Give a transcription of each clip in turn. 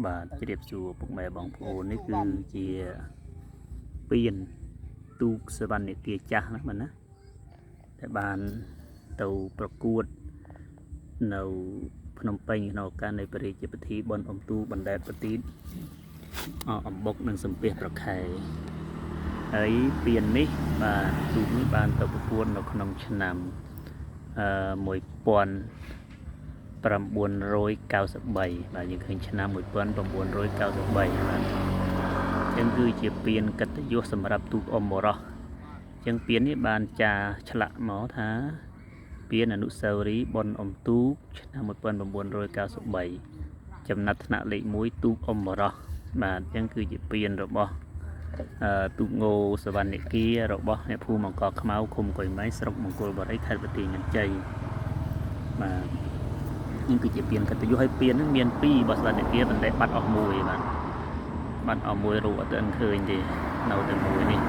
បាទជ្រាបសួរពុកម៉ែបងប្អូននេះគឺជាពៀនទូកសវណ្ណគាចាស់ណាបាទណាដែលបានទៅប្រកួតនៅភ្នំពេញក្នុងឱកាសនៃព្រះរាជពិធីបុណ្យអុំទូកបណ្ដែតប្រទីបអំបុកនិងសំពះប្រខែហើយពៀននេះបាទទូកនេះបានទៅប្រកួតនៅក្នុងឆ្នាំ1993បាទយើងឃើញឆ្នាំ1993បាទចឹងគឺជាពៀនកិត្តិយសសម្រាប់ទូកអមបរោះចឹងពៀននេះបានចាឆ្លាក់មកថាពៀនអនុស្សាវរីយ៍បុណ្យអុំទូកឆ្នាំ1993ចំណាត់ថ្នាក់លេខ1ទូកអមបរោះបាទចឹងគឺជាពៀនរបស់ទូកងោសវណ្ណគារបស់អ្នកភូមិអង្គរខ្មៅឃុំកុយម៉ៃស្រុកមង្គលបុរីខេត្តបន្ទាយមានជ័យបាទនេះគឺជាពៀនកិត្តិយសហើយពៀនហ្នឹងមាន2របស់សវណ្ណគាប៉ុន្តែបាត់អស់មួយបាទបាត់អស់មួយរូបអត់ទាន់ឃើញទេនៅតែមួយនេះ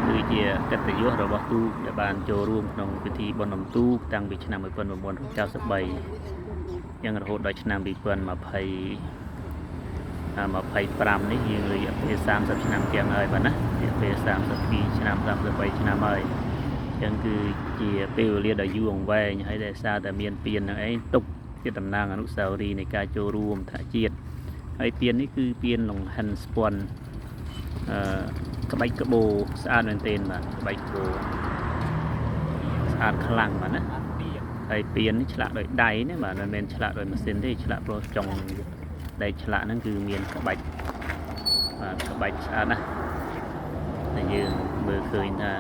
គឺជាកិត្តិយសរបស់ទូកដែលបានចូលរួមក្នុងពិធីបុណ្យអុំទូកតាំងពីឆ្នាំ1993យ៉ាងរហូតដល់ឆ្នាំ2020 25នេះយើងរយៈពេល30ឆ្នាំជាងហើយបាទណារយៈពេល32ឆ្នាំ33ឆ្នាំហើយអញ្ចឹងគឺជាពេលវេលាដ៏យូរអង្វែងហើយដែលសារតែមានពៀននឹងឯងទុកជាតំណាងអនុស្សាវរីយ៍នៃការចូលរួមថ្នាក់ជាតិហើយពៀននេះគឺពៀនលង្ហិនស្ពាន់ក្បាច់ក្បូរស្អាតមែនទែនបាទក្បាច់ក្បូរស្អាតខ្លាំងបាទណាហើយពៀននេះឆ្លាក់ដោយដៃណាបាទមិនមែនឆ្លាក់ដោយម៉ាស៊ីនទេឆ្លាក់ព្រោះចុងដែលឆ្លាក់ហ្នឹងគឺមានក្បាច់បាទក្បាច់ស្អាតណាស់តែយើងមើលឃើញថា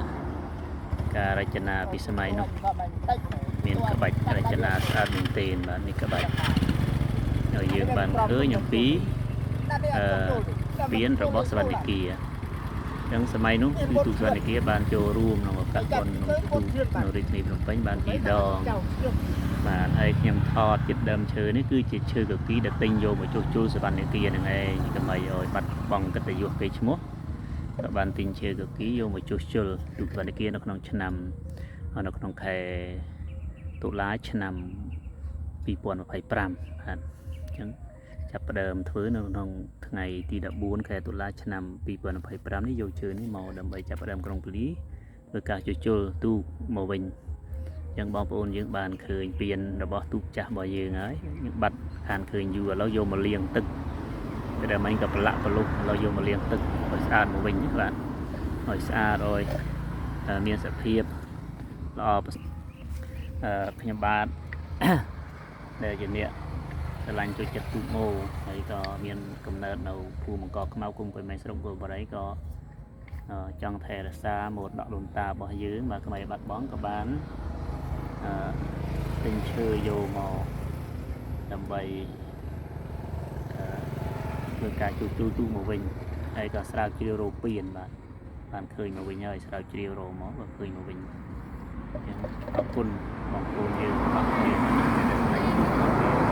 ការរចនាពីសម័យនោះមានក្បាច់រចនាស្អាតមែនទែនបាទនេះក្បាច់ហើយយើងបានឃើញអំពីពៀនរបស់សវណ្ណគាចឹងសម័យនោះគឺទូកសវណ្ណគាបានចូលរួមក្នុងឱកាសបុណ្យទូកនៅរាជធានីភ្នំពេញបាន2ដងបាទហើយខ្ញុំថតចិត្តដើមឈើនេះគឺជាឈើកគីដែលទិញយកមកជួសជុលសវណ្ណគានឹងឯងដើម្បីឲ្យបាត់បង់កិត្តិយសគេឈ្មោះក៏បានទិញឈើកគីយកមកជួសជុលទូកសវណ្ណគានៅក្នុងឆ្នាំនៅក្នុងខែតុលាឆ្នាំ2025បាទអញ្ចឹងចាប់ផ្ដើមធ្វើនៅក្នុងថ្ងៃទី14ខែតុលាឆ្នាំ2025នេះយកឈើនេះមកដើម្បីចាប់ផ្ដើមក្រុងពលីធ្វើការជួសជុលទូកមកវិញអញ្ចឹងបងប្អូនយើងបានឃើញពៀនរបស់ទូកចាស់របស់យើងហើយបាត់ខានឃើញយូរឥឡូវយកមកលាងទឹកតែមិញក៏ប្រឡាក់ប្រលុះឥឡូវយកមកលាងទឹកឲ្យស្អាតមកវិញបាទឲ្យស្អាតឲ្យមានសភាពល្អខ្ញុំបាទដែលជាអ្នកស្រឡាញ់ជួយចិត្តទូកងោហើយក៏មានកំណើតនៅភូមិអង្គរខ្មៅគុំកុយម៉ៃស្រុកមង្គលបុរីក៏ចង់ថែរក្សាមរតកដូនតារបស់យើងបាទខ្មែរបាត់បង់ក៏បានទិញឈើយកមកដើម្បីធ្វើការជួសជុលទូកមកវិញហើយក៏ស្រាវជ្រាវរកពៀនបាទបានឃើញមកវិញហើយស្រាវជ្រាវរកមកក៏ឃើញមកវិញអញ្ចឹងអរគុណបងប្អូនយើងបាទ